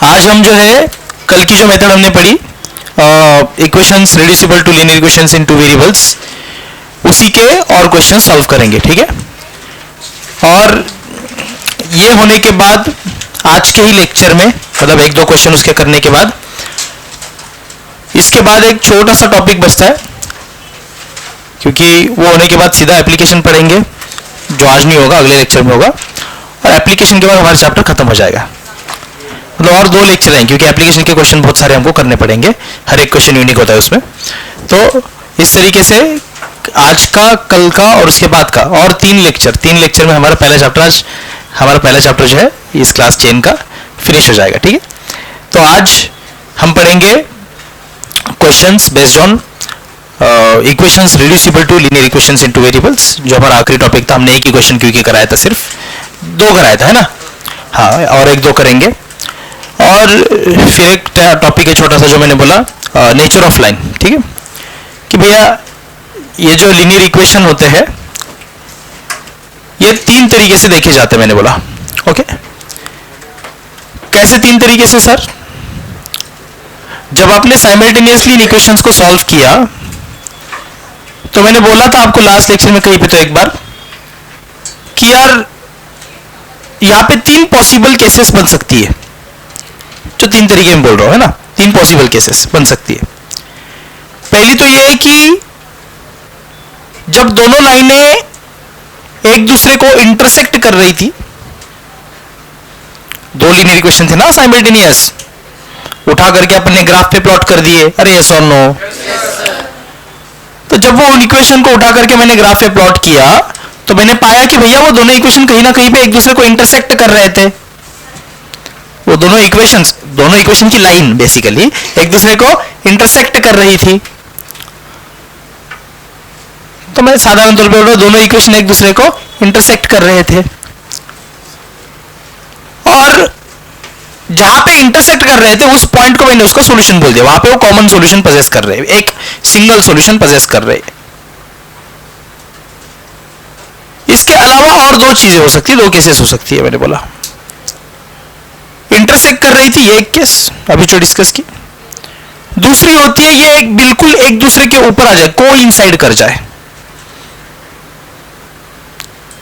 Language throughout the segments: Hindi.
आज हम जो है कल की जो मेथड हमने पढ़ी equations reducible to linear equations in two variables, उसी के और क्वेश्चन सॉल्व करेंगे, ठीक है। और ये होने के बाद आज के ही लेक्चर में मतलब एक दो क्वेश्चन उसके करने के बाद इसके बाद एक छोटा सा टॉपिक बचता है, क्योंकि वो होने के बाद सीधा एप्लीकेशन पढ़ेंगे जो आज नहीं होगा, अगले लेक्चर में होगा। और एप्लीकेशन के बाद हमारा चैप्टर खत्म हो जाएगा। मतलब और दो लेक्चर हैं, क्योंकि एप्लीकेशन के क्वेश्चन बहुत सारे हमको करने पड़ेंगे, हर एक क्वेश्चन यूनिक होता है उसमें। तो इस तरीके से आज का, कल का और उसके बाद का और तीन लेक्चर में हमारा पहला चैप्टर जो है इस क्लास 10 का फिनिश हो जाएगा, ठीक है। तो आज हम पढ़ेंगे questions based on equations reducible to linear equations into variables, जो हमारा आखिरी टॉपिक था। हमने एक ही क्वेश्चन क्योंकि कराया था, सिर्फ दो कराया था, है ना। हाँ, और एक दो करेंगे। और फिर एक टॉपिक है छोटा सा जो मैंने बोला, नेचर ऑफ लाइन, ठीक है। कि भैया ये जो लीनियर इक्वेशन होते हैं ये तीन तरीके से देखे जाते हैं, मैंने बोला, ओके। कैसे तीन तरीके से सर? जब आपने साइमल्टेनियसली इन इक्वेशंस को सॉल्व किया तो मैंने बोला था आपको लास्ट लेक्चर में कहीं पे तो एक बार कि यार यहां पे तीन पॉसिबल केसेस बन सकती है, जो तीन तरीके में बोल रहा हूं, है ना। तीन पॉसिबल केसेस बन सकती है। पहली तो यह है कि जब दोनों लाइनें एक दूसरे को इंटरसेक्ट कर रही थी, दो लीनियर इक्वेशन थे ना साइमल्टेनियस, उठा करके अपने ग्राफ पे प्लॉट कर दिए, अरे यस और नो। तो जब वो इक्वेशन को उठा करके मैंने ग्राफ पे प्लॉट किया तो मैंने पाया कि भैया वो दोनों इक्वेशन कहीं ना कहीं पे एक दूसरे को इंटरसेक्ट कर रहे थे। वो दोनों इक्वेशन की लाइन बेसिकली एक दूसरे को इंटरसेक्ट कर रही थी। तो मैं साधारण तौर पर बोल रहा हूं, दोनों इक्वेशन एक दूसरे को इंटरसेक्ट कर रहे थे, और जहां पे इंटरसेक्ट कर रहे थे उस पॉइंट को मैंने उसका सॉल्यूशन बोल दिया। वहां पे वो कॉमन सॉल्यूशन पजेस कर रहे हैं, एक सिंगल सॉल्यूशन पजेस कर रहे हैं। इसके अलावा और दो चीजें हो सकती है, दो केसेस हो सकती है। मैंने बोला इंटरसेक्ट कर रही थी, ये एक केस अभी जो डिस्कस की। दूसरी होती है ये एक बिल्कुल एक दूसरे के ऊपर आ जाए, कोइंसाइड कर जाए।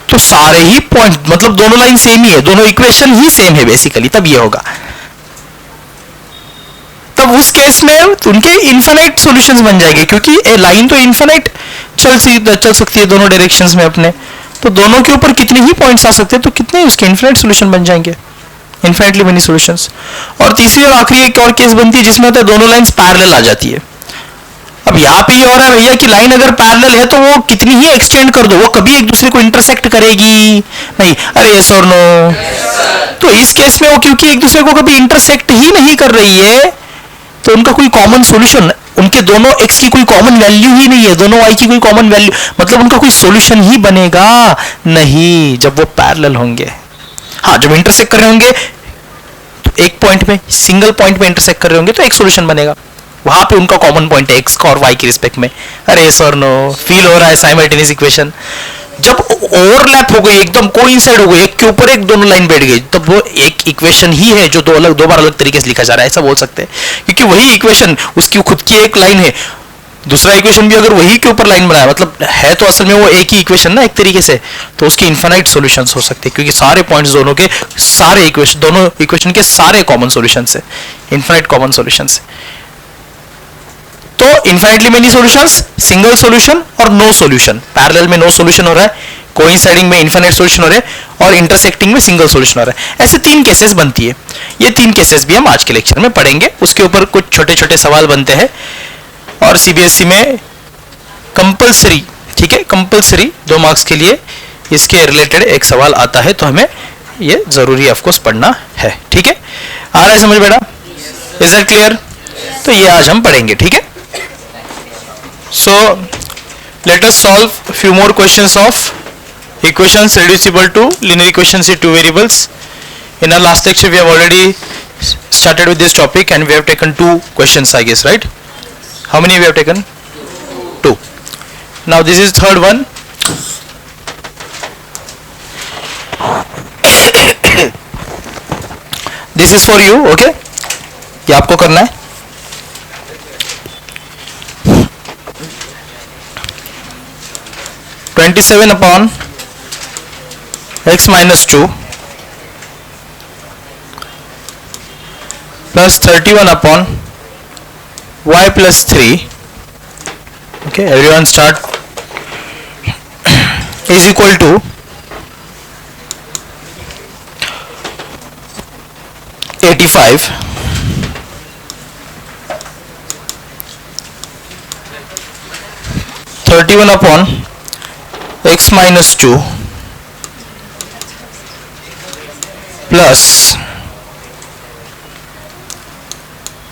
तो सारे ही पॉइंट मतलब दोनों लाइन सेम ही है, दोनों इक्वेशन ही सेम है बेसिकली, तब ये होगा। तब उस केस में उनके इनफाइनाइट सॉल्यूशंस बन जाएंगे, क्योंकि ए लाइन तो इनफाइनाइट चल सकती है दोनों डायरेक्शंस में अपने। तो दोनों के ऊपर कितने ही पॉइंट्स आ सकते हैं, तो कितने उसके इनफाइनाइट सॉल्यूशन बन जाएंगे, इनफाइनाइटली मेनी सॉल्यूशंस। और तीसरी और आखिरी एक और केस बनती है जिसमें होता है दोनों लाइंस पैरेलल आ जाती है। अब यहाँ पे ये हो रहा है भैया कि लाइन अगर पैरेलल है तो वो कितनी ही एक्सटेंड कर दो, वो कभी एक दूसरे को इंटरसेक्ट करेगी नहीं, अरे यस और नो। तो इस केस में वो क्योंकि एक दूसरे को कभी इंटरसेक्ट ही नहीं कर रही है, तो उनका कोई कॉमन सॉल्यूशन, उनके दोनों x की कोई कॉमन वैल्यू ही नहीं है, दोनों y की कोई कॉमन वैल्यू, मतलब उनका कोई सॉल्यूशन ही बनेगा नहीं जब वो पैरेलल होंगे। हाँ, जब इंटरसेक्ट कर रहे होंगे तो एक पॉइंट में, सिंगल पॉइंट में इंटरसेक्ट कर रहे होंगे तो एक सॉल्यूशन बनेगा, वहां पे उनका कॉमन पॉइंट है x का और y की रिस्पेक्ट में। अरे यस और नो, फील हो रहा है साइमल्टेनियस इक्वेशन। जब ओवरलैप हो गई, एकदम कोइंसाइड हो गई, एक के ऊपर एक दोनों लाइन बैठ गई, तब वो एक इक्वेशन ही है जो दो बार अलग तरीके से लिखा जा रहा है, ऐसा बोल सकते हैं। क्योंकि वही इक्वेशन, उसकी खुद की एक लाइन है, दूसरा इक्वेशन भी अगर वही के ऊपर लाइन बनाया, मतलब है तो असल में वो एक ही इक्वेशन ना एक तरीके से, तो उसके इनफाइनाइट सॉल्यूशंस हो सकते हैं, क्योंकि सारे पॉइंट्स दोनों के सारे इक्वेशन, दोनों इक्वेशन के सारे कॉमन सॉल्यूशंस है, इनफाइनाइट कॉमन सॉल्यूशंस है। तो infinitely many solutions, single solution और नो सॉल्यूशन। पैरेलल में नो सॉल्यूशन हो रहा है, कोइंसाइडिंग में इनफाइनाइट सॉल्यूशन हो रहे हैं, और इंटरसेक्टिंग में सिंगल सॉल्यूशन हो रहा है। ऐसे तीन केसेस बनती है। ये तीन केसेस भी हम आज के लेक्चर में पढ़ेंगे, उसके ऊपर कुछ छोटे छोटे सवाल बनते हैं। और सीबीएसई में कंपलसरी, ठीक है, कंपलसरी 2 मार्क्स के लिए इसके रिलेटेड एक सवाल आता है, तो हमें ये जरूरी ऑफकोर्स पढ़ना है, ठीक है। आ रहा है समझ बेटा? Is that clear? तो ये आज हम पढ़ेंगे, ठीक है। So let us solve few more questions of equations reducible to linear equations in two variables. In our last lecture we have already started with this topic and we have taken 2 questions, I guess, right? How many we have taken? 2. Now this is third one. This is for you, okay? ये आपको करना है। (27 upon x minus 2 plus 31 upon y plus 3, okay, everyone start, is equal to 85 31 upon x minus 2 plus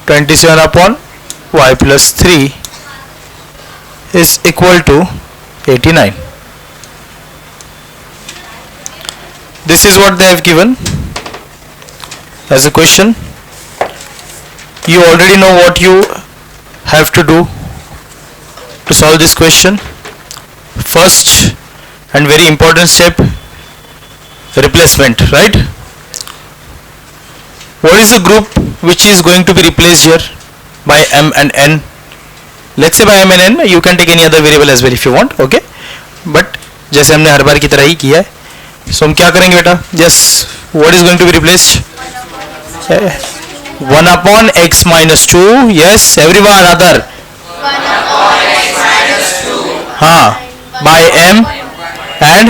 27 upon y plus 3 is equal to 89. This is what they have given as a question. You already know what you have to do to solve this question. First and very important step, replacement, right? What is the group which is going to be replaced here by m and n? Let's say by m and n, you can take any other variable as well if you want, okay? But जैसे हमने हर बार की तरह ही किया है, so हम क्या करेंगे बेटा? Yes, what is going to be replaced? 1 upon x minus 2. Yes, everyone, other. 1 upon x minus 2 हाँ, by m and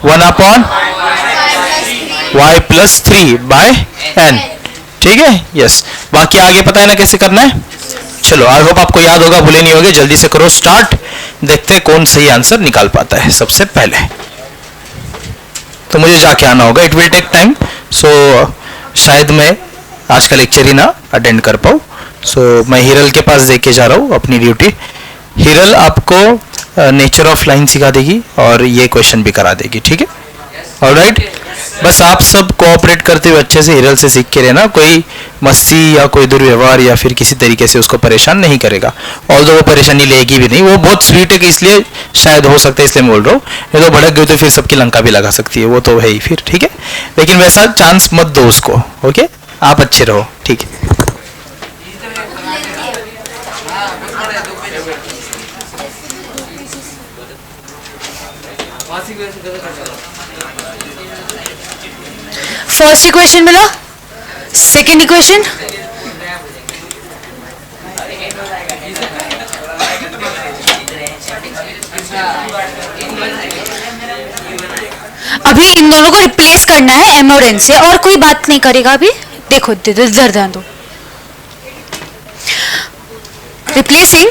1 upon y plus 3 by n. ठीक है? यस, बाकी आगे पता है ना कैसे करना है? चलो, आई होप आपको याद होगा, भूले नहीं होगे। जल्दी से करो स्टार्ट, देखते हैं कौन सही आंसर निकाल पाता है सबसे पहले। तो मुझे जाके आना होगा, इट विल टेक टाइम, सो शायद मैं आज का लेक्चर ही ना अटेंड कर पाऊँ। सो मैं हिरल के पास देके जा रहा हूँ अपनी ड्यूटी। हिरल आपको नेचर ऑफ लाइन सिखा देगी और ये क्वेश्चन भी करा देगी, ठीक है? ऑलराइट, बस आप सब कोऑपरेट करते हुए अच्छे से हिरल से सीख के रहना। कोई मस्ती या कोई दुर्व्यवहार या फिर किसी तरीके से उसको परेशान नहीं करेगा। ऑल्दो वो परेशानी लेगी भी नहीं, वो बहुत स्वीट है कि इसलिए शायद हो सकता है, इसलिए मैं बोल रहा हूँ। नहीं तो भड़क गई तो फिर सबकी लंका भी लगा सकती है, वो तो है ही फिर, ठीक है? लेकिन वैसा चांस मत दो उसको, ओके? आप अच्छे रहो, ठीक है? फर्स्ट इक्वेशन मिला, सेकेंड इक्वेशन, अभी इन दोनों को रिप्लेस करना है एम और एन से, और कोई बात नहीं करेगा अभी। देखो इधर ध्यान दो। Replacing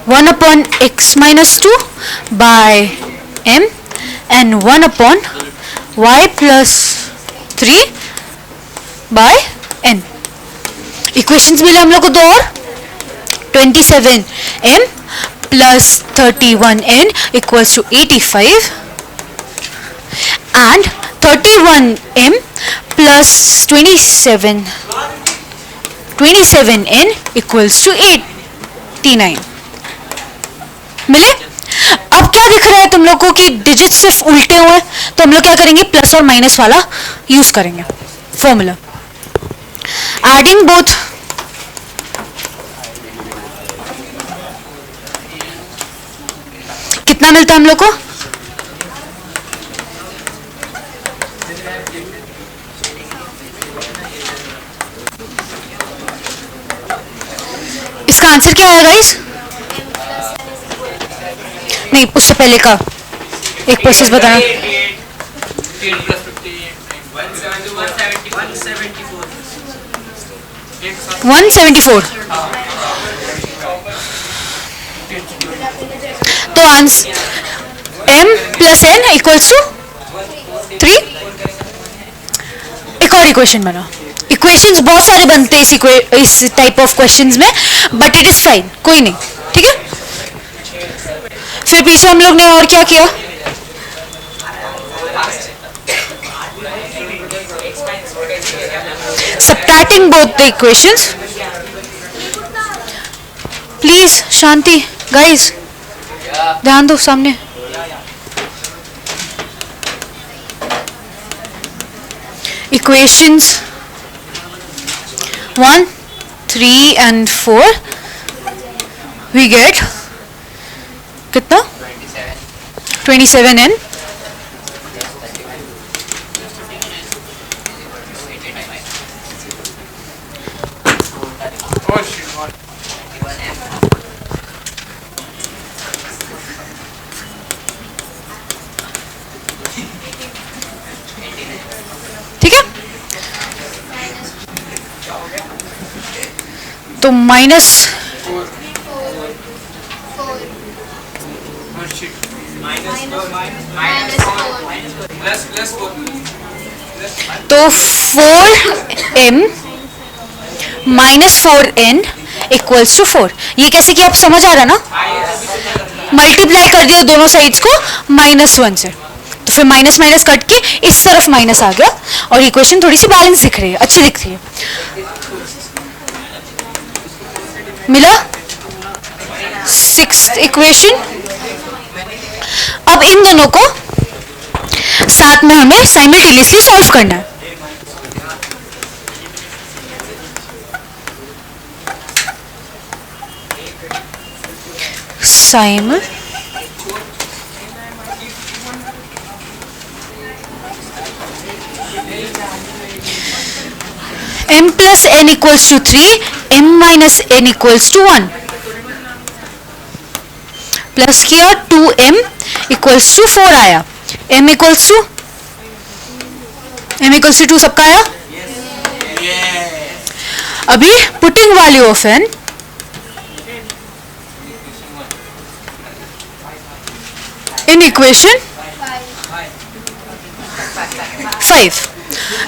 1 upon x minus 2 by m and 1 upon y plus 3 by n. Equations मिले हम लोग को दो और, 27m plus 31n equals to 85 and 31m plus 27n equals to 89 मिले। अब क्या दिख रहा है तुम लोग को कि डिजिट सिर्फ उल्टे हुए, तो हम लोग क्या करेंगे, प्लस और माइनस वाला यूज करेंगे फॉर्मूला। एडिंग बोथ, कितना मिलता है हम लोग को, इसका आंसर क्या है गाइस? नहीं, उससे पहले का एक प्रोसेस बताना। 174। तो answer m plus n equals to 3। एक और इक्वेशन बना। इक्वेशंस बहुत सारे बनते हैं इस टाइप ऑफ क्वेश्चंस में, बट इट इज फाइन, कोई नहीं, ठीक है? फिर पीछे हम लोग ने और क्या किया, subtracting both the equations. Please Shanti guys, ध्यान दो सामने। इक्वेशंस 1, 3 and 4 we get कितना 27n ठीक है। तो माइनस तो 4m minus 4n equals to 4। ये कैसे कि आप समझ आ रहा ना, मल्टीप्लाई कर दिया दोनों साइड्स को -1 से, तो फिर माइनस माइनस कट के इस तरफ माइनस आ गया और इक्वेशन थोड़ी सी बैलेंस दिख रही है, अच्छी दिख रही है। मिला 6th इक्वेशन। अब इन दोनों को साथ में हमें साइमल्टेनियसली सॉल्व करना है। साइमल m plus n equals to 3, m minus n equals to 1 plus किया 2m equals to 4 आया, m equals to 2 सबका आया। अभी putting value of n in equation 5।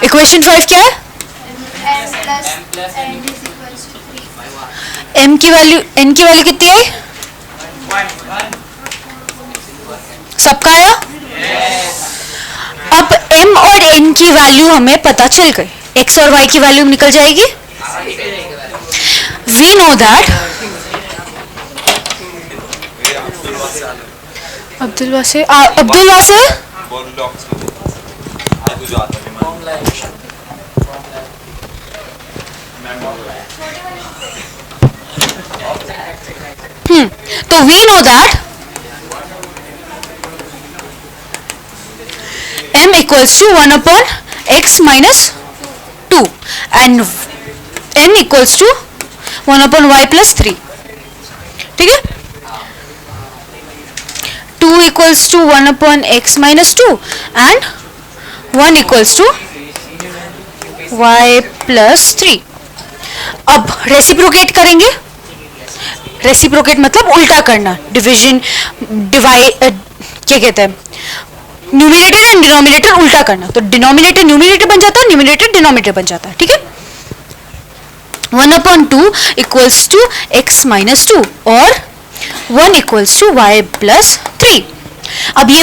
Equation 5 क्या है? m की वैल्यू n की वैल्यू कितनी आई? सबका आया। अब m और n की वैल्यू हमें पता चल गई, x और y की वैल्यू निकल जाएगी। वी नो दैट अब्दुल वासे तो we know that m equals to 1 upon x minus 2 and n equals to 1 upon y plus 3। ठीक है, 2 equals to 1 upon x minus 2 and 1 equals to y plus 3। अब रेसिप्रोकेट करेंगे, रेसिप्रोकेट मतलब उल्टा करना, डिवीजन डिवाइड क्या कहते हैं, न्यूमिनेटर एंड डिनोमिनेटर उल्टा करना, तो डिनोमिनेटर न्यूमिनेटर बन जाता है, न्यूमिनेटर डिनोमिनेटर बन जाता है। ठीक है, 1 upon 2 equals to x minus 2 और 1 equals to y plus 3। अब ये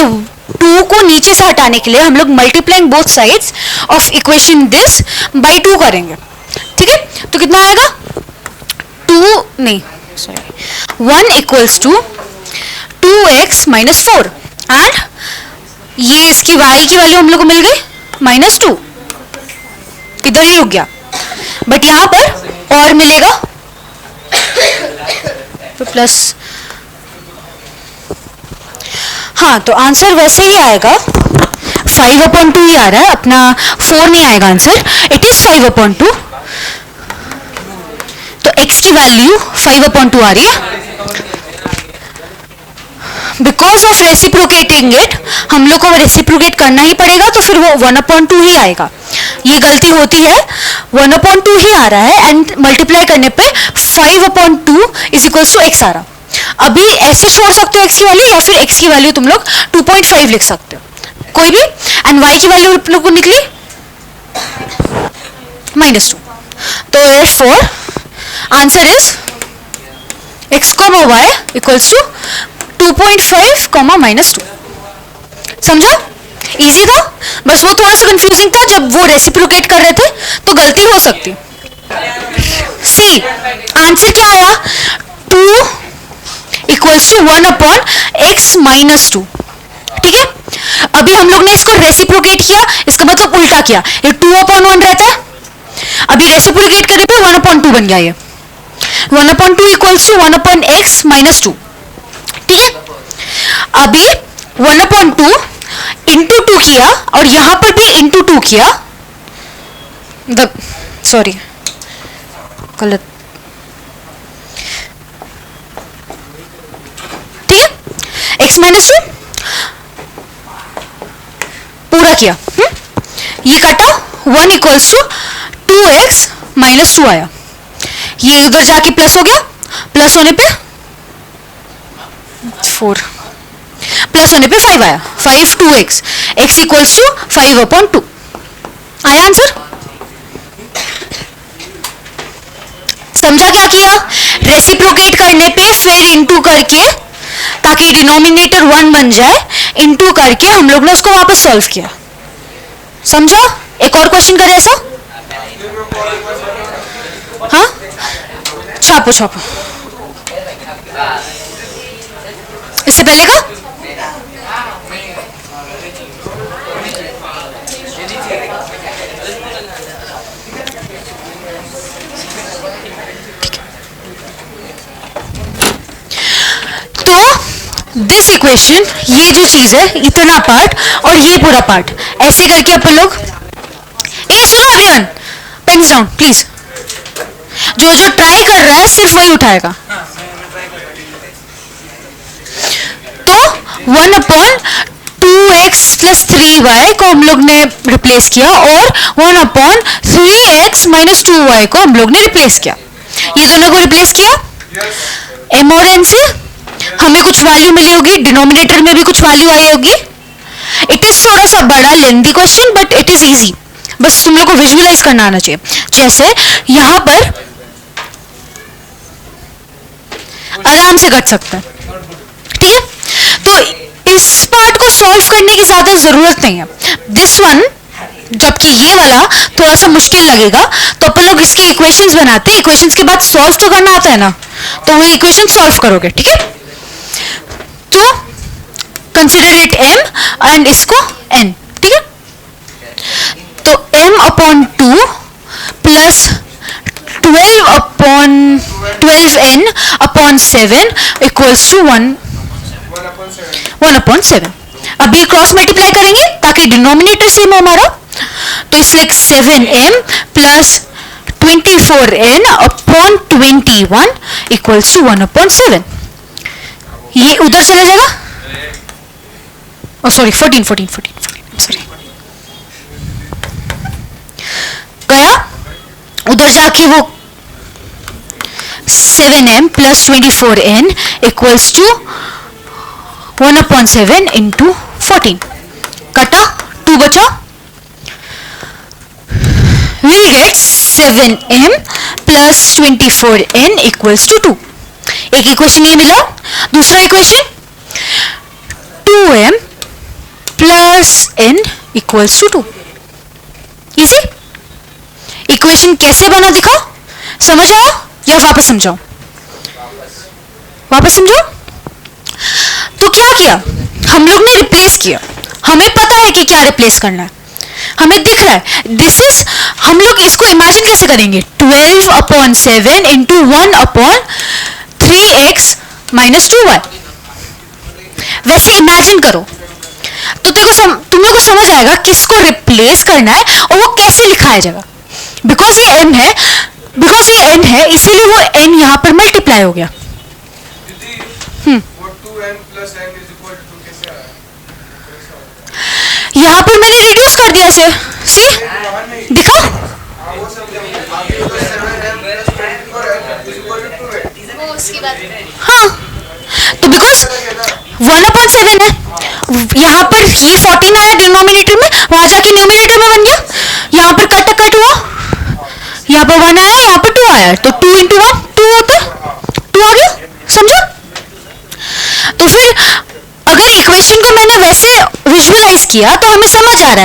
2 को नीचे से हटाने के लिए हम लोग multiplying both sides of equation this by 2 करेंगे। ठीक है, तो कितना आएगा 1 equals to 2x minus 4 and ये इसकी y की वैल्यू हम लोग को मिल गई -2, इधर ही रुक गया, बट यहां पर और मिलेगा तो प्लस। हाँ, तो आंसर वैसे ही आएगा 5/2 ही आ रहा है अपना, 4 नहीं आएगा आंसर, इट इज 5/2। तो x की वैल्यू 5/2 आ रही है। बिकॉज ऑफ रेसिप्रोकेटिंग इट हम लोग को रेसिप्रोकेट करना ही पड़ेगा, तो फिर वो 1/2 ही आएगा। ये गलती होती है, 1/2 ही आ रहा है एंड मल्टीप्लाई करने पे 5/2 इज इक्वल्स टू x आ रहा। अभी ऐसे छोड़ सकते हो x की वैल्यू, या फिर x की वैल्यू तुम लोग 2.5 लिख सकते हो, कोई भी, एंड y की वैल्यू लोग को निकली -2। तो therefore answer is x, y equals to 2.5, -2। समझा? इजी था, बस वो थोड़ा सा कंफ्यूजिंग था जब वो रेसिप्रोकेट कर रहे थे, तो गलती हो सकती। सी आंसर क्या आया? 2 equals to 1 upon x minus 2। ठीक है, अभी हम लोग ने इसको रेसिप्रोकेट किया, इसका मतलब उल्टा किया, ये 2/1 रहता है, अभी रेसिप्रोकेट करने पे 1/2 बन गया, ये 1/2 इक्वल्स टू 1/x माइनस 2, ठीक है। अभी 1/2 इंटू 2 किया और यहां पर भी इंटू 2 किया, सॉरी गलत, ठीक है, x माइनस 2 पूरा किया, ये काटा 1 इक्वल्स टू 2x माइनस 2 आया, ये उधर जाके प्लस हो गया, प्लस होने पे 4, प्लस होने पे 5 आया, 5 2x, x इक्वल्स टू 5/2 आया आंसर। समझा क्या किया, रेसिप्रोकेट करने पे फिर इंटू करके ताकि डिनोमिनेटर 1 बन जाए, इंटू करके हम लोग ने उसको वापस सॉल्व किया, समझा। एक और क्वेश्चन करें ऐसा, हाँ छापो छापो, इससे पहले का दिस इक्वेशन, ये जो चीज है इतना पार्ट और ये पूरा पार्ट ऐसे करके अपन लोग, ए सुनो एवरीवन, पेन्स डाउन प्लीज, जो जो ट्राई कर रहा है सिर्फ वही उठाएगा। तो 1/2x प्लस 3y को हम लोग ने रिप्लेस किया और 1/3x माइनस 2y को हम लोग ने रिप्लेस किया, ये दोनों को रिप्लेस किया, m और n से हमें कुछ वैल्यू मिली होगी, डिनोमिनेटर में भी कुछ वैल्यू आई होगी। इट इज थोड़ा सा बड़ा lengthy question but it is easy, बस तुम लोग को विजुअलाइज करना आना चाहिए। जैसे यहां पर आराम से कट सकता है, ठीक है, तो इस पार्ट को सॉल्व करने की ज्यादा जरूरत नहीं है। दिस वन, जबकि ये वाला थोड़ा सा मुश्किल लगेगा, तो अपन लोग इसके इक्वेशंस बनाते हैं, इक्वेशंस के बाद सॉल्व तो करना आता है ना, तो वो इक्वेशन सॉल्व करोगे, ठीक है। तो कंसिडर इट m एंड इसको n, ठीक है। तो m/2 प्लस 12/7 इक्वल्स टू 1/7। अभी क्रॉस मल्टीप्लाई करेंगे ताकि डिनोमिनेटर सेम हो हमारा, तो it's like 7m plus 24n/21 equals to 1/7। ये उधर चला जाएगा, सॉरी 14 सॉरी गया, उधर जाके वो 7m plus 24n equals to 1/7 into 14, कटा 2 बचा, we'll get 7m plus 24n equals to 2। एक इक्वेशन ये मिला, दूसरा equation 2m plus n equals to 2। Easy equation कैसे बना दिखाओ, समझ आओ या वापस समझाओ, वापस समझो। तो क्या किया हम लोग ने, रिप्लेस किया, हमें पता है कि क्या रिप्लेस करना है, हमें दिख रहा है, दिस इज, हम लोग इसको इमेजिन कैसे करेंगे, 12/7 इंटू 1/3x माइनस 2y, वैसे इमेजिन करो, तो तुम लोग को समझ आएगा किसको रिप्लेस करना है और वो कैसे लिखाया जाएगा। बिकॉज ये n है इसीलिए वो n यहां पर मल्टीप्लाई हो गया। यहां पर मैंने रिड्यूस कर दिया इसे, सी दिखा, हाँ, तो बिकॉज 1/7 है, यहाँ पर ये 14 आया डिनोमिनेटर में, वहां जाके न्यूमिनेटर में बन गया, यहाँ पर कट हुआ, यहाँ पर 1 आया, यहाँ पर 2 आया, तो 2 इंटू 1 2 होता, 2 आ गया, समझो। तो फिर अगर इक्वेशन को मैंने वैसे विजुअलाइज किया तो हमें समझ आ रहा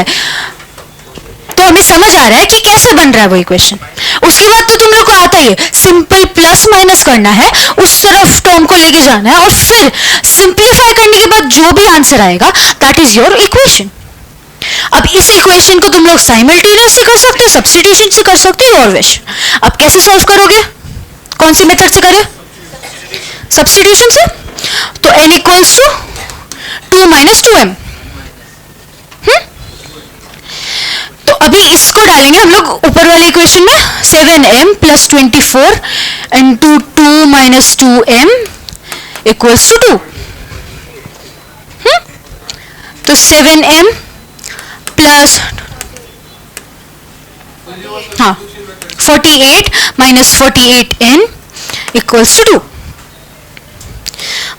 है, कि कैसे बन रहा है वो इक्वेशन। उसके बाद तो तुम लोग को आता ही है, सिंपल प्लस माइनस करना है, उस तरफ टर्म को लेके जाना है, और फिर सिंप्लीफाई करने के बाद जो भी आंसर आएगा दैट इज योर इक्वेशन. अब इस इक्वेशन को तुम लोग साइमल्टेनियसली कर सकते हो, सब्स्टिट्यूशन से कर सकते हो, और विश. अब कैसे सॉल्व करोगे, कौन सी मेथड से करें, सब्स्टिट्यूशन से. तो n equals to 2 minus 2m. तो अभी इसको डालेंगे हम लोग ऊपर वाले इक्वेशन में, 7m plus 24 into 2 minus 2m equals to 2. तो 7m plus 48 minus 48n equals to 2.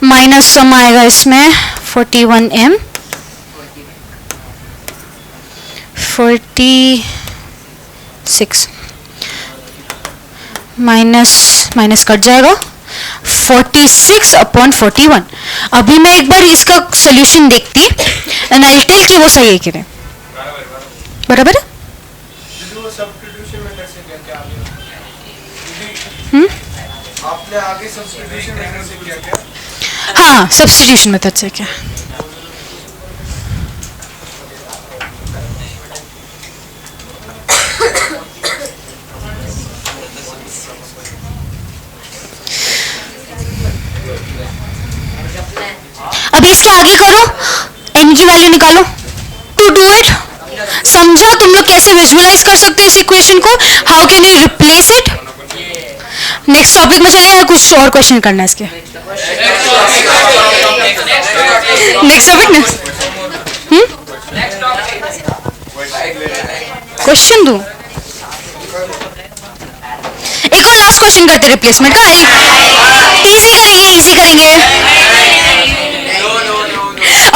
Minus sum आएगा इसमें 41m 46 माइनस कट जाएगा 46 अपॉन 41. अभी मैं एक बार इसका सोल्यूशन देखती एंड आई टेल कि वो सही है कि नहीं. बराबर है. आपने आगे सब्स्टिट्यूशन मेथड से किया क्या? हाँ, सब्स्टिट्यूशन मेथड से क्या. अभी इसके आगे करो, n की वैल्यू निकालो, टू डू इट. समझा तुम लोग कैसे विजुअलाइज कर सकते हो इस इक्वेशन को, how can you replace it. Next topic में चले या कुछ और क्वेश्चन करना है इसके. नेक्स्ट टॉपिक ना, क्वेश्चन दो. एक और लास्ट क्वेश्चन करते रिप्लेसमेंट का. इजी करेंगे.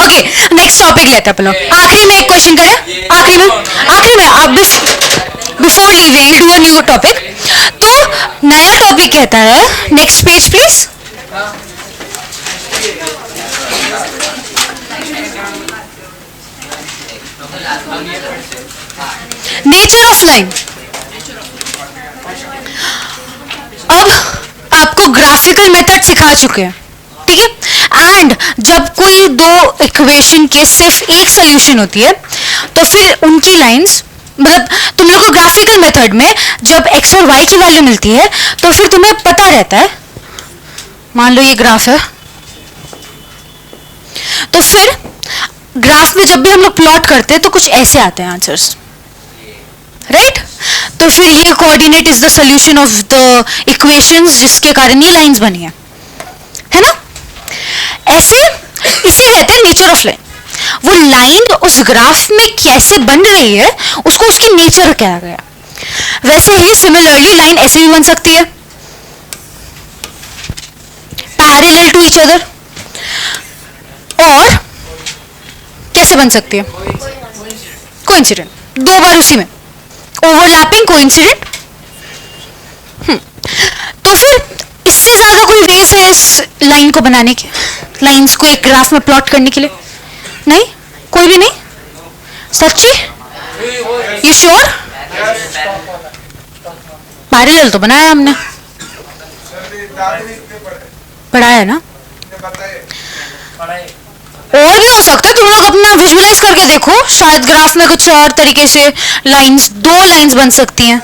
ओके, नेक्स्ट टॉपिक लेते हैं अपन लोग. आखिरी में एक क्वेश्चन करें, आखिरी में अब before leaving do a new topic. तो नया टॉपिक कहता है, next page please. Nature of line. अब आपको ग्राफिकल मेथड सिखा चुके हैं, ठीक है. एंड जब कोई दो इक्वेशन के सिर्फ एक सॉल्यूशन होती है तो फिर उनकी लाइंस, मतलब तुम लोग को ग्राफिकल मेथड में जब x और y की वैल्यू मिलती है तो फिर तुम्हें पता रहता है, मान लो ये ग्राफ है, तो फिर ग्राफ में जब भी हम लोग प्लॉट करते हैं तो कुछ ऐसे आते हैं आंसर्स, राइट. तो फिर ये coordinate is the solution of the equations जिसके कारण ये लाइंस बनी है ना. ऐसे इसे कहते हैं नेचर ऑफ लाइन. वो लाइन उस ग्राफ में कैसे बन रही है उसको उसकी नेचर कहा गया. वैसे ही सिमिलरली लाइन ऐसे भी बन सकती है, पैरेलल टू ईच अदर, और कैसे बन सकती है, कोइंसिडेंट, दो बार उसी में, ओवरलैपिंग कोइंसिडेंट. तो फिर इससे ज्यादा कोई वेज है इस लाइन को बनाने के, लाइंस को एक ग्राफ में प्लॉट करने के लिए? नहीं, कोई भी नहीं. सच्ची, यू श्योर? पैरेलल तो बनाया हमने, पढ़ाया है ना. और भी हो सकता है, तुम लोग अपना विजुअलाइज करके देखो, शायद ग्राफ में कुछ और तरीके से लाइंस, दो लाइंस बन सकती हैं.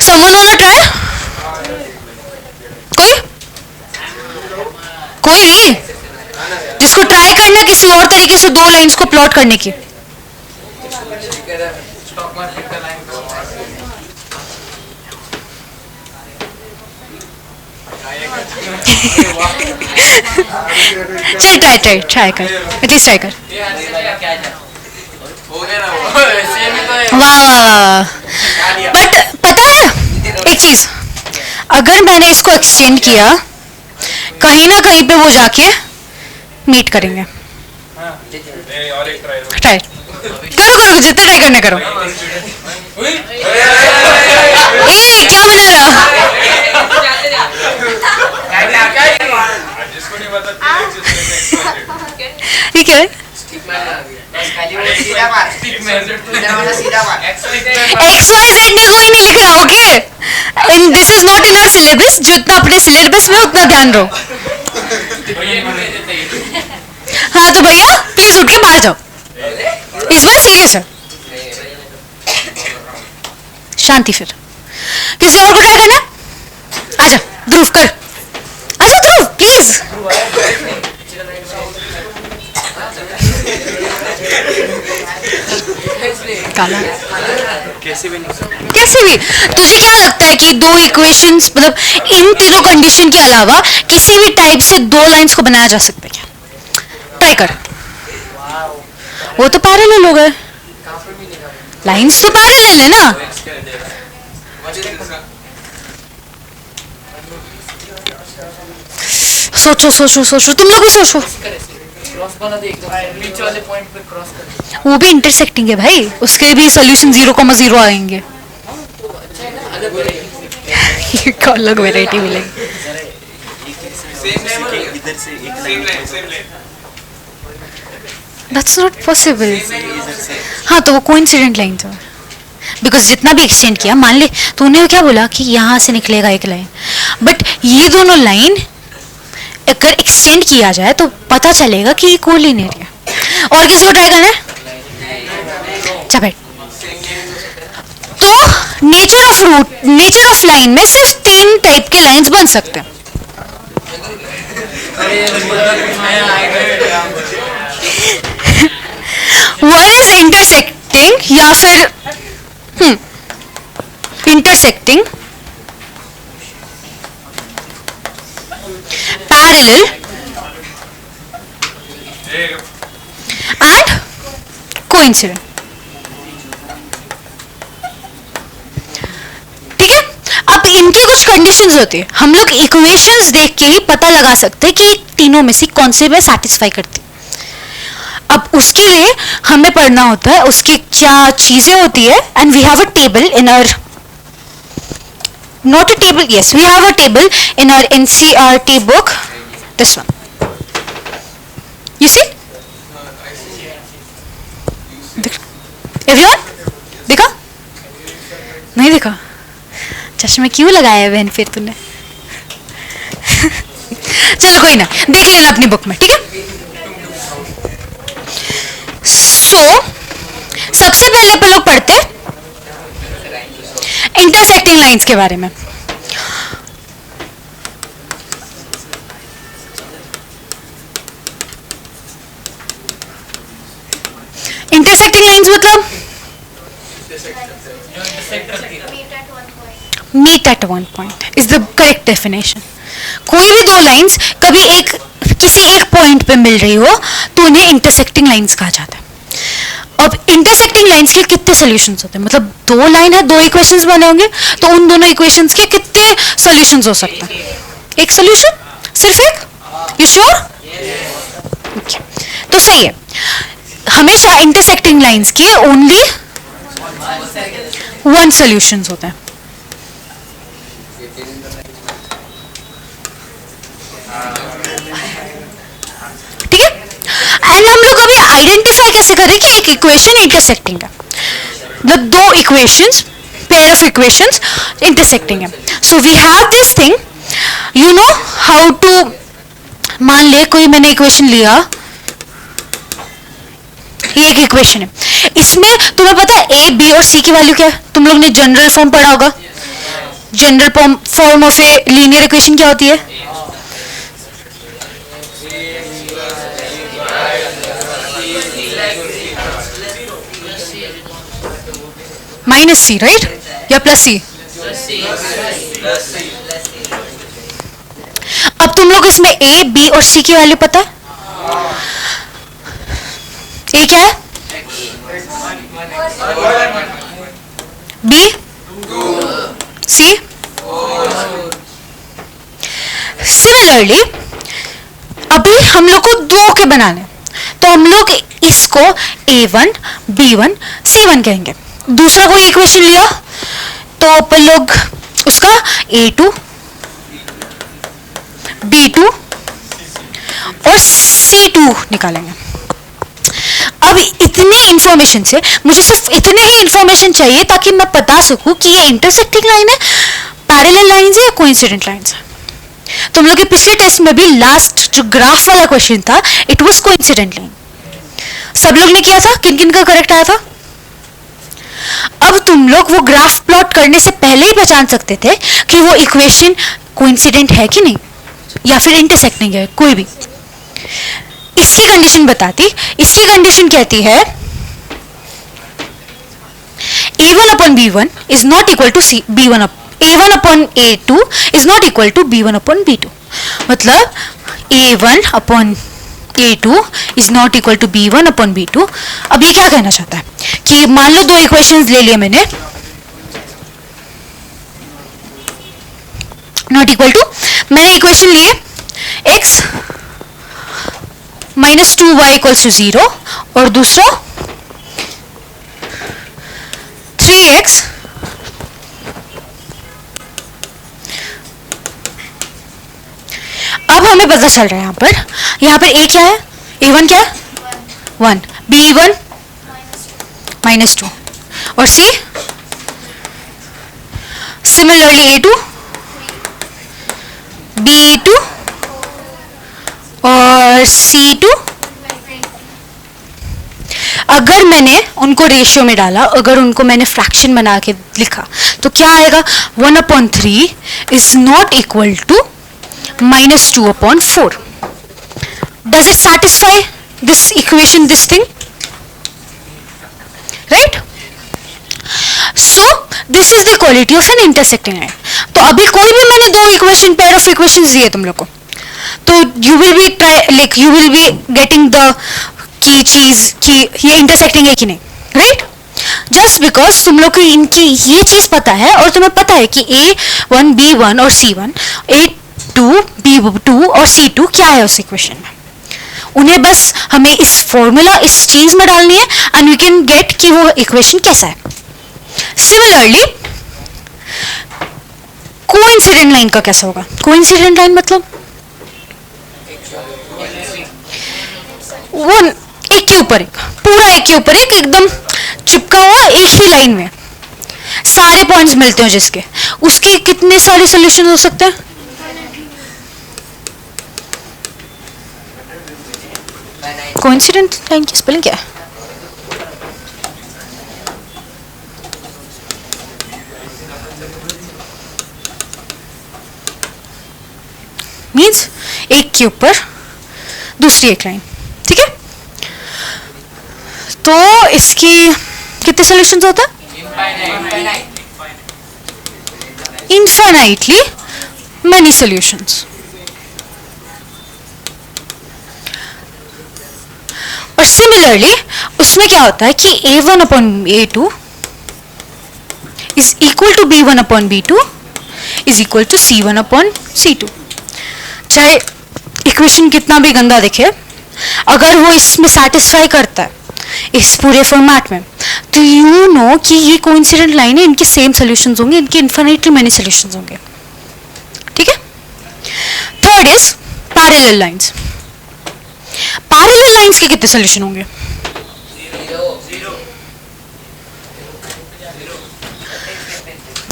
समवन वाला ट्राई, कोई भी जिसको ट्राई करना किसी और तरीके से दो लाइंस को प्लॉट करने की. चल ट्राई कर, एटलीस्ट ट्राई कर. वाह. बट पता है एक चीज, अगर मैंने इसको एक्सटेंड किया, कहीं ना कहीं पे वो जाके मीट करेंगे. ट्राई करो, जितने ट्राई करने करो. ए क्या बना रहा, ये क्या है? सीधा बार सीधा बार XYZ ने कोई नहीं लिख रहा, okay? In this is not in our syllabus. जितना अपने सिलेबस में उतना ध्यान रहो. हाँ तो भैया प्लीज उठ के बाहर जाओ, इस बार सीरियस है. शांति. फिर किसी और को ट्राई करना. आजा ध्रुव कर. आजा ध्रुव प्लीज. काला कैसे भी तुझे क्या लगता है कि दो इक्वेशंस मतलब इन तीनों कंडीशन के अलावा किसी भी टाइप से दो लाइंस को बनाया जा सकता है क्या? ट्राई कर. वो तो पैरेलल हो गए. लाइंस तो पैरेलल है ना. सोचो सोचो सोचो, तुम लोग भी सोचो. वो भी इंटरसेक्टिंग है भाई, उसके भी सोल्यूशन 0,0 आएंगे. अलग वेराइटी मिलेगी. That's not possible. हाँ तो वो कोइंसिडेंट लाइन था. बिकॉज जितना भी एक्सटेंड किया, मान ले तूने क्या बोला कि यहाँ से निकलेगा एक लाइन, बट ये दोनों लाइन अगर एक्सटेंड किया जाए तो पता चलेगा कि ये कोलिनियर है. और किसी को ट्राई करना है? अच्छा बैठ. तो नेचर ऑफ लाइन में सिर्फ 3 टाइप के लाइंस बन सकते हैं. वन इज इंटरसेक्टिंग या फिर इंटरसेक्टिंग, पैरेलल एंड कोइंसिडेंट. ठीक है. अब इनकी कुछ कंडीशंस होती है. हम लोग इक्वेशंस देख के ही पता लगा सकते हैं कि तीनों में से कौन से में सेटिस्फाई करती. अब उसके लिए हमें पढ़ना होता है उसकी क्या चीजें होती है. And we have a table in our, not a table, yes we have a table in our NCERT book, this one, you see, everyone देखा नहीं देखा? चश्मे क्यों लगाए हैं बहन फिर तूने? चलो कोई ना, देख लेना अपनी बुक में. ठीक है. सो सबसे पहले पे लोग पढ़ते इंटरसेक्टिंग लाइंस के बारे में. इंटरसेक्टिंग लाइंस मतलब meet at one point is the correct definition. कोई भी दो लाइंस कभी किसी एक पॉइंट पे मिल रही हो तो उन्हें इंटरसेक्टिंग लाइंस कहा जाता है. अब इंटरसेक्टिंग लाइंस के कितने सॉल्यूशंस होते हैं? मतलब दो लाइन है, दो इक्वेशंस बने होंगे, तो उन दोनों इक्वेशंस के कितने सॉल्यूशंस हो सकते हैं? एक सॉल्यूशन, सिर्फ एक. You sure? ओके, तो सही है. हमेशा इंटरसेक्टिंग लाइंस के ओनली वन सॉल्यूशंस होते हैं. ठीक है. एंड हम लोग अभी आइडेंटिफाई कैसे करें कि एक इक्वेशन इंटरसेक्टिंग है? मतलब दो equations, pair of equations intersecting है. So we have this thing, you know how to. मान ले कोई मैंने इक्वेशन लिया, ये एक इक्वेशन है. इसमें तुम्हें पता है ए बी और सी की वैल्यू क्या है? तुम लोग ने जनरल फॉर्म पढ़ा होगा. General form of a linear equation क्या होती है? माइनस सी, राइट? या प्लस सी? अब तुम लोग इसमें ए बी और सी की वैल्यू पता है? ए क्या है? बी? सी? सिमिलरली अभी हम लोग को दो के बनाने, तो हम लोग इसको A1, B1, C1 कहेंगे. दूसरा कोई इक्वेशन लिया तो अपन लोग उसका A2, B2 और C2 निकालेंगे. अब इतने इंफॉर्मेशन से मुझे सिर्फ इतने ही इंफॉर्मेशन चाहिए ताकि मैं बता सकूं कि ये इंटरसेक्टिंग लाइन है, पैरेलल लाइंस है या कोइंसिडेंट लाइंस है। तुम लोग के पिछले टेस्ट में भी लास्ट जो ग्राफ वाला क्वेश्चन था, इट वाज कोइंसिडेंट लाइन। सब लोग ने किया था, किन किन का करेक्ट आया था? अब तुम लोग वो ग्राफ प्लॉट करने से पहले ही पहचान सकते थे कि वो इक्वेशन कोइंसिडेंट है कि नहीं या फिर इंटरसेक्टिंग है, कोई भी। इसकी कंडीशन बताती, इसकी कंडीशन कहती है a1 upon b1 is not equal to b1 a1 upon a2 is not equal to b1 upon b2। मतलब a1 upon a2 is not equal to b1 upon b2। अब ये क्या कहना चाहता है कि मान लो दो इक्वेशंस ले लिए मैंने, नॉट इक्वल टू, मैंने इक्वेशन लिए x minus 2y equals to 0 और दूसरा 3x अब हमें पता चल रहा है यहाँ पर a क्या है, a1 क्या है 1, b1 माइनस 2 और c सिमिलरली a2 b2 और c2। अगर मैंने उनको रेशियो में डाला, अगर उनको मैंने फ्रैक्शन बना के लिखा तो क्या आएगा, 1/3 is not equal to -2/4। Does it satisfy this equation, this thing, right? So this is the quality of an intersecting line. तो अभी कोई भी मैंने दो इक्वेशन, पेयर ऑफ इक्वेशंस दिए तुम लोग को, तो you will be like you will be getting the key चीज कि ये इंटरसेक्टिंग है कि नहीं, राइट? जस्ट बिकॉज तुम लोग को इनकी ये चीज पता है और तुम्हें पता है कि a1 b1 और c1, a2 b2 और c2 क्या है उस इक्वेशन में। उन्हें बस हमें इस फॉर्मूला, इस चीज में डालनी है एंड वी कैन गेट कि वो इक्वेशन कैसा है। सिमिलरली कोइंसिडेंट लाइन का कैसा होगा? कोइंसिडेंट लाइन मतलब वो एक के ऊपर एक, पूरा एक के ऊपर एक, एकदम चिपका हुआ एक ही लाइन में सारे पॉइंट्स मिलते हो जिसके, उसके कितने सारे सॉल्यूशन हो सकते हैं? कोइंसिडेंट लाइन की स्पेलिंग क्या है? मीन्स एक के ऊपर दूसरी एक लाइन, ठीक है? तो इसकी कितने सॉल्यूशंस होते हैं? Infinitely many solutions. और सिमिलरली उसमें क्या होता है कि a1 upon a2 is equal to b1 upon b2 is equal to c1 upon c2। चाहे इक्वेशन कितना भी गंदा दिखे, अगर वो इसमें सेटिस्फाई करता है इस पूरे फॉर्मेट में, तो यू नो कि ये कोइंसिडेंट लाइन है, इनके सेम सॉल्यूशंस होंगे, इनके इनफिनिटली मेनी सॉल्यूशंस होंगे, ठीक है? Third is parallel lines. Parallel lines के कितने सॉल्यूशन होंगे?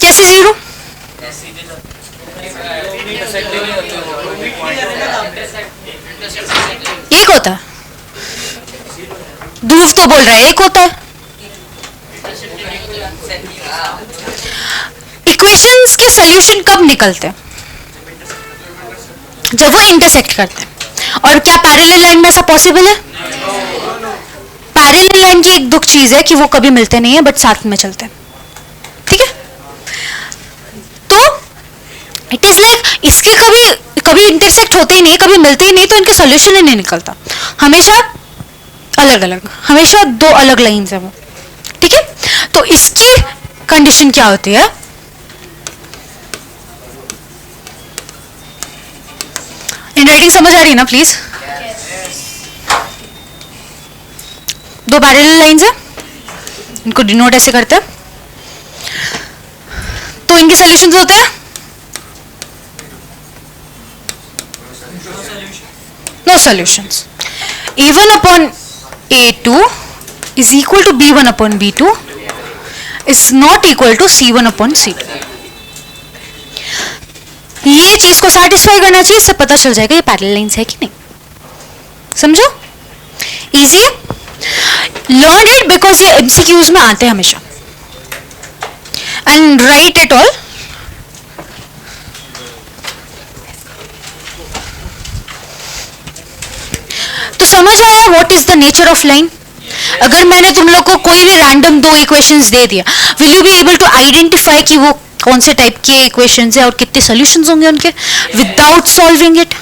कैसे जीरो? एक होता है, ध्रुव तो बोल रहा है एक होता है। इक्वेशंस के सॉल्यूशन कब निकलते हैं? जब वो इंटरसेक्ट करते हैं। और क्या पैरेलल लाइन में ऐसा पॉसिबल है? पैरेलल लाइन की एक दुख चीज है कि वो कभी मिलते नहीं है बट साथ में चलते हैं, ठीक है? तो इट इज लाइक इसके कभी इंटरसेक्ट होते ही नहीं, कभी मिलते ही नहीं, तो इनके सॉल्यूशन ही नहीं निकलता, हमेशा अलग अलग, हमेशा दो अलग लाइंस है वो, ठीक है? तो इसकी कंडीशन क्या होती है? इन राइटिंग समझ आ रही है ना प्लीज? दो पैरेलल लाइंस है, इनको डिनोट ऐसे करते हैं, तो इनके सॉल्यूशंस होते हैं no solutions. a1 upon a2 is equal to b1 upon b2 is not equal to c1 upon c2. ये चीज को सेटिस्फाई करना चाहिए, इससे पता चल जाएगा ये पैरेलल लाइंस है कि नहीं. समझो? इजी है. लर्न इट बिकॉज ये एमसीक्यूज में आते हैं हमेशा. And right it all. तो समझ आया what is the nature of line. अगर मैंने तुम लोग को कोई भी रैंडम दो इक्वेशंस दे दिया, will you be able to identify कि वो कौन से टाइप के इक्वेशंस है और कितने सॉल्यूशंस होंगे उनके विदाउट सॉल्विंग इट?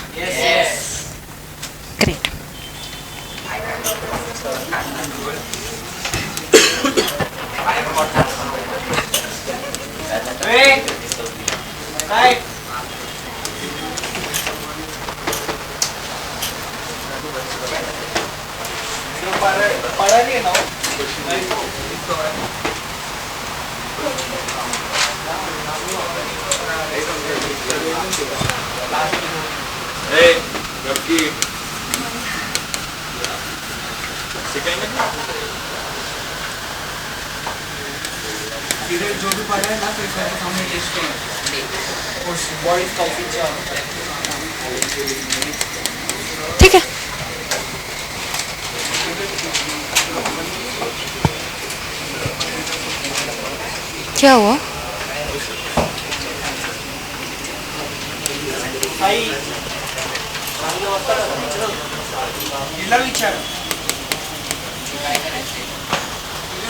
ग्रेट. पढ़ा नहीं है ना. जो भी पढ़ा है ना फिर सामने लिस्ट है और बॉडी काफी ठीक है. क्या हुआ? विचार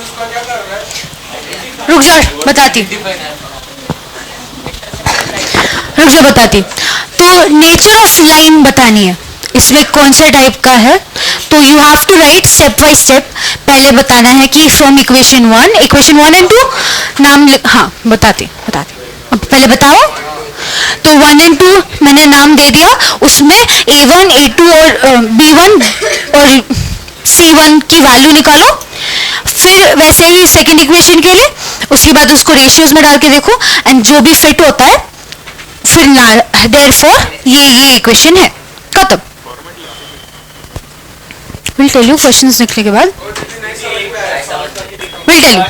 उसका क्या कर रहा है. रुक जा, बताती. तो नेचर ऑफ लाइन बतानी है, इसमें कौन से टाइप का है. तो you have to write step by step. पहले बताना है कि फ्रॉम इक्वेशन 1 एंड 2 नाम हाँ बताती. अब पहले बताओ. तो 1 एंड 2 मैंने नाम दे दिया, उसमें a1 a2 और b1 और c1 की वैल्यू निकालो. फिर वैसे ही सेकंड इक्वेशन के लिए उसके बाद उसको रेशियोज में डाल के देखो एंड जो भी फिट होता है फिर देयरफॉर ये इक्वेशन है. खत्म. विल टेल यू क्वेश्चंस निकलने के बाद. Will tell you.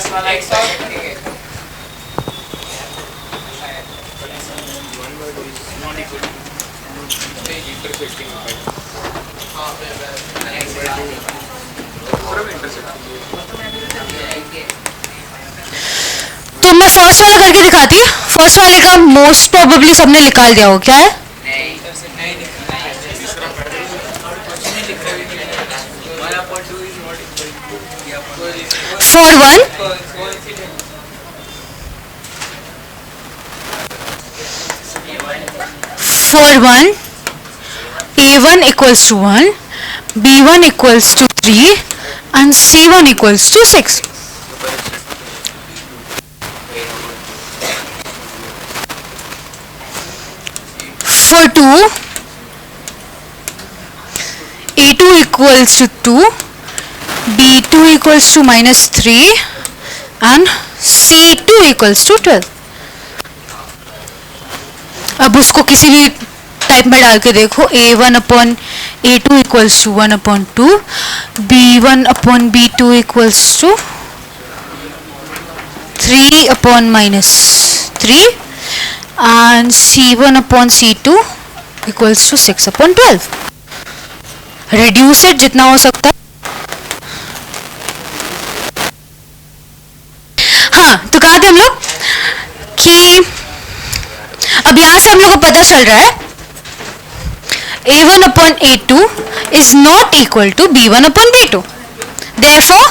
तो मैं फर्स्ट वाला करके दिखाती. फर्स्ट वाले का मोस्ट प्रोबेबली सबने निकाल दिया हो. क्या है? For 1 a1 equals to 1, b1 equals to 3 and c1 equals to 6. For 2 a2 equals to 2, b2 equals to minus 3 and c2 equals to 12. अब उसको किसी भी टाइप में डाल के देखो. a1 upon a2 equals to 1 upon 2, b1 upon b2 equals to 3 upon minus 3 and c1 upon c2 equals to 6 upon 12. Reduce it जितना हो सकता है. हाँ, तो कहा थे हम लोग कि अब यहां से हम लोग को पता चल रहा है a1 upon a2 is not equal to b1 upon b2. Therefore,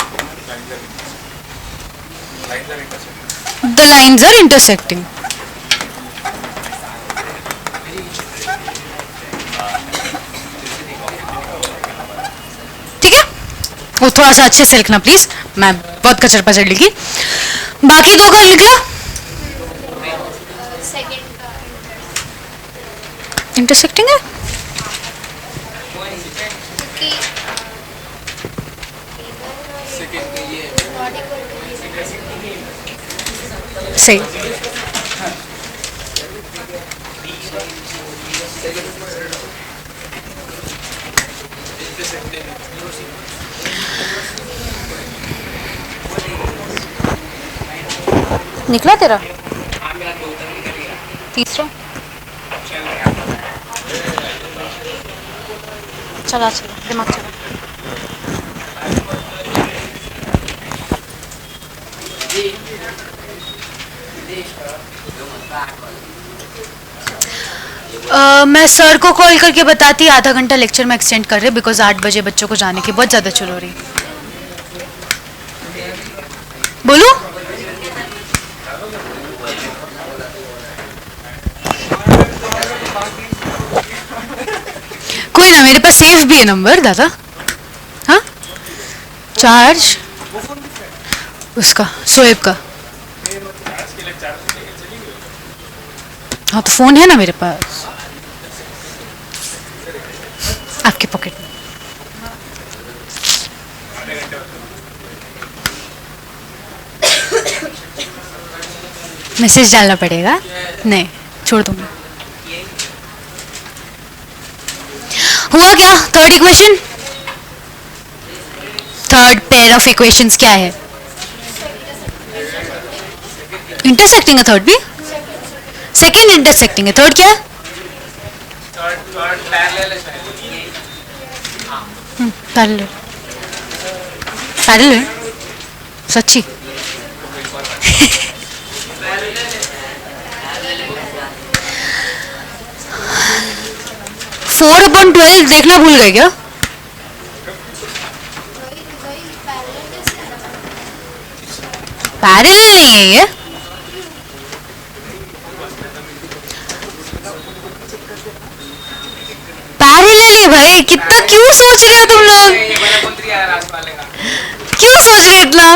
the lines are intersecting. ठीक है, वो थोड़ा सा अच्छे से लिखना प्लीज, मैं बहुत कचर पचड़ लिखी. बाकी दो का लिख लो. इंटरसेक्टिंग है. सही. निकला तेरा तीसरा? चला चला दिमाग चला। मैं सर को कॉल करके बताती आधा घंटा लेक्चर में एक्सटेंड कर रहे बिकॉज 8 बजे बच्चों को जाने की बहुत ज़्यादा चल हो रही। बोलो कोई ना, मेरे पास सेफ भी है नंबर दादा। हाँ चार्ज उसका शोएब का। हाँ तो फोन है ना मेरे पास आपके पॉकेट में। मैसेज डालना पड़ेगा? नहीं छोड़ दूंगा। हुआ क्या? Third equation, third pair of equations क्या है? इंटरसेक्टिंग है थर्ड भी, सेकंड इंटरसेक्टिंग है, थर्ड क्या है? पैरेलल। पैरेलल सच्ची? फोर अपॉन 12 देखना भूल गए क्या? पैरेलल नहीं है ये। पैरेलल है भाई, कितना क्यों सोच रहे हो तुम लोग? क्यों सोच रहे इतना?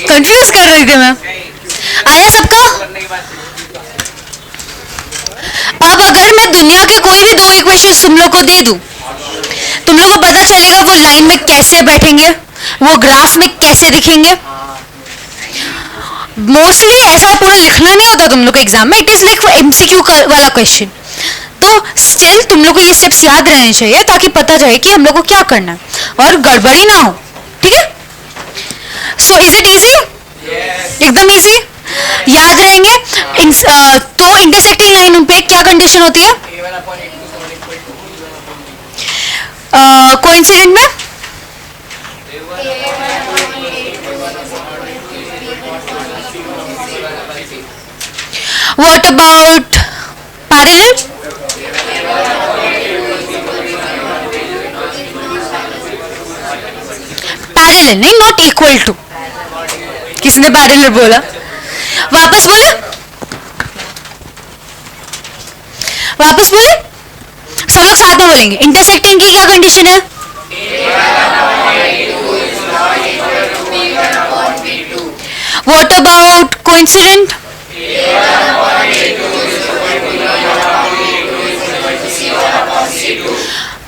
कंफ्यूज कर रही थी मैं। आया सबका? अब अगर मैं दुनिया के कोई भी दो इक्वेशंस तुम लोग को दे दूं, तुम लोग को पता चलेगा वो लाइन में कैसे बैठेंगे, वो ग्राफ में कैसे दिखेंगे। मोस्टली ऐसा पूरा लिखना नहीं होता तुम लोग को एग्जाम में, इट इज लाइक एमसीक्यू वाला क्वेश्चन। तो स्टिल तुम लोग को ये स्टेप्स याद रहने चाहिए ताकि पता जाए कि हम लोग को क्या करना है और गड़बड़ी ना हो, ठीक है? So is it easy? एकदम इजी, याद रहेंगे। तो इंटरसेक्टिंग लाइन पे क्या कंडीशन होती है? कोइंसिडेंट में व्हाट अबाउट पैरेलल? पैरेलल नहीं, नॉट इक्वल टू। किसने पैरेलल बोला? वापस बोले, वापस बोले, सब लोग साथ में बोलेंगे। इंटरसेक्टिंग की क्या कंडीशन है? What about coincident?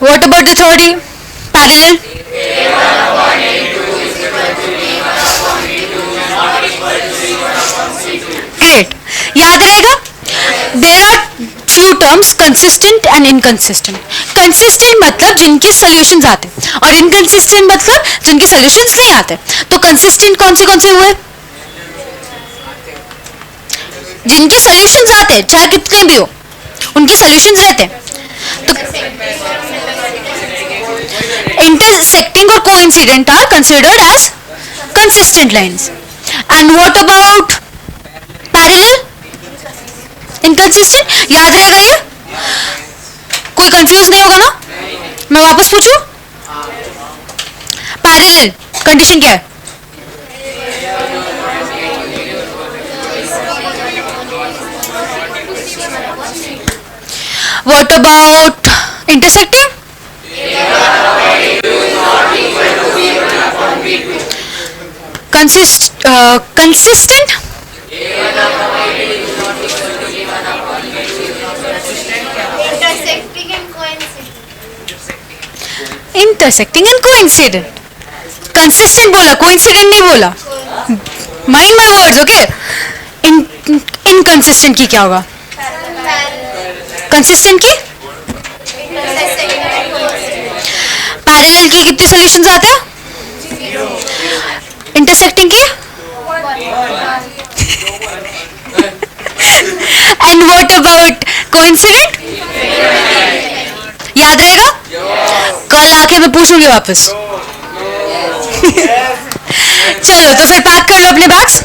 What about the third parallel? Great, याद रहेगा। There are few terms, consistent and inconsistent. Consistent मतलब जिनके सॉल्यूशंस आते हैं और इनकंसिस्टेंट मतलब जिनके सॉल्यूशंस नहीं आते। तो कंसिस्टेंट कौन से हुए? जिनके सॉल्यूशंस आते हैं, चाहे कितने भी हो उनके सॉल्यूशंस रहते हैं। तो intersecting or coincident are considered as consistent lines. And what about parallel? Inconsistent? याद रहेगा ये? कोई कंफ्यूज नहीं होगा ना? मैं वापस पूछूं? पैरेलल कंडीशन क्या है? What about intersecting? Consistent? Intersecting and coincident. Consistent बोला, coincident नहीं बोला। Mind my words, okay? Inconsistent की क्या होगा? Consistent की? पैरेलल की कितने सॉल्यूशंस आते हैं? इंटरसेक्टिंग के आउट कोइंसिडेंट? याद रहेगा? कल आके मैं पूछूंगी वापस। चलो तो फिर पैक कर लो अपने बैग्स।